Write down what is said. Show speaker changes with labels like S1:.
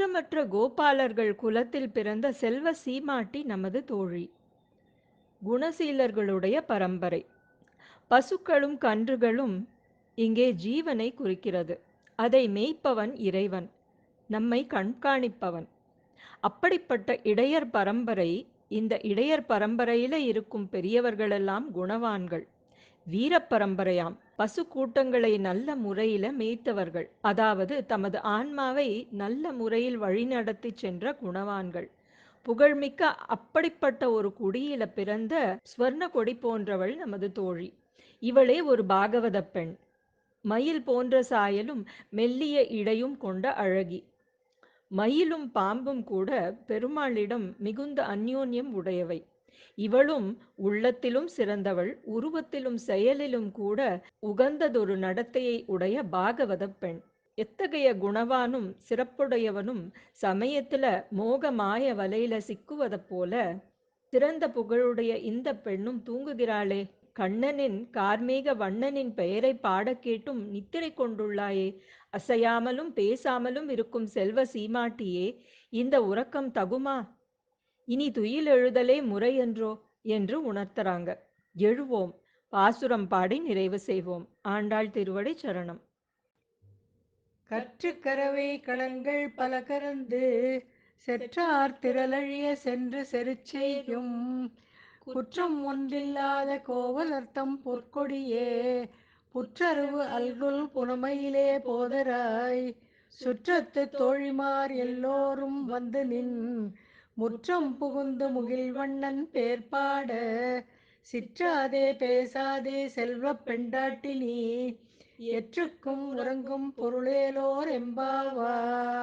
S1: குற்றமற்ற கோபாலர்கள் குலத்தில் பிறந்த செல்வ சீமாட்டி நமது தோழி. குணசீலர்களுடைய பரம்பரை. பசுக்களும் கன்றுகளும் இங்கே ஜீவனை குறிக்கிறது. அதை மேய்ப்பவன் இறைவன், நம்மை கண்காணிப்பவன். அப்படிப்பட்ட இடையர் பரம்பரை. இந்த இடையர் பரம்பரையில இருக்கும் பெரியவர்களெல்லாம் குணவான்கள். வீரப்பரம்பரையாம். பசு கூட்டங்களை நல்ல முறையில மேய்த்தவர்கள், அதாவது தமது ஆன்மாவை நல்ல முறையில் வழிநடத்தி சென்ற குணவான்கள். புகழ்மிக்க அப்படிப்பட்ட ஒரு குடியில பிறந்த ஸ்வர்ண கொடி போன்றவள் நமது தோழி. இவளே ஒரு பாகவத பெண். மயில் போன்ற சாயலும் மெல்லிய இடையும் கொண்ட அழகி. மயிலும் பாம்பும் கூட பெருமாளிடம் மிகுந்த அந்யோன்யம் உடையவை. இவளும் உள்ளத்திலும் சிறந்தவள், உருவத்திலும் செயலிலும் கூட உகந்ததொரு நடத்தையை உடைய பாகவத பெண். எத்தகைய குணவானும் சிறப்புடையவனும் சமயத்துல மோக மாய வலையில சிக்குவத போல சிறந்த புகழுடைய இந்த பெண்ணும் தூங்குகிறாளே. கண்ணனின் கார்மேக வண்ணனின் பெயரை பாட கேட்டும் நித்திரை கொண்டுள்ளாயே. அசையாமலும் பேசாமலும் இருக்கும் செல்வ சீமாட்டியே, இந்த உறக்கம் தகுமா? இனி துயில் எழுதலே முறை என்றோ என்று உணர்த்தறாங்க. எழுவோம், பாசுரம் பாடி நிறைவு செய்வோம். ஆண்டாள் திருவடி சரணம்.
S2: கற்று கரவை கடன்கள் பல கறந்து செற்றார் திரளழிய சென்று செருச்செய்யும் குற்றம் ஒன்றில்லாத கோவலர்த்தம் பொற்கொடியே புற்றறிவு அல்குல் புனமையிலே போதராய் சுற்றத்து தோழிமார் எல்லோரும் வந்து நின் முற்றம் புகுந்து முகில்வண்ணன் பேர்பாட சிற்றாதே பேசாதே செல்வ பெண்டாட்டி நீ எற்றுக்கும் உறங்கும் பொருளேலோர் எம்பாவாய்.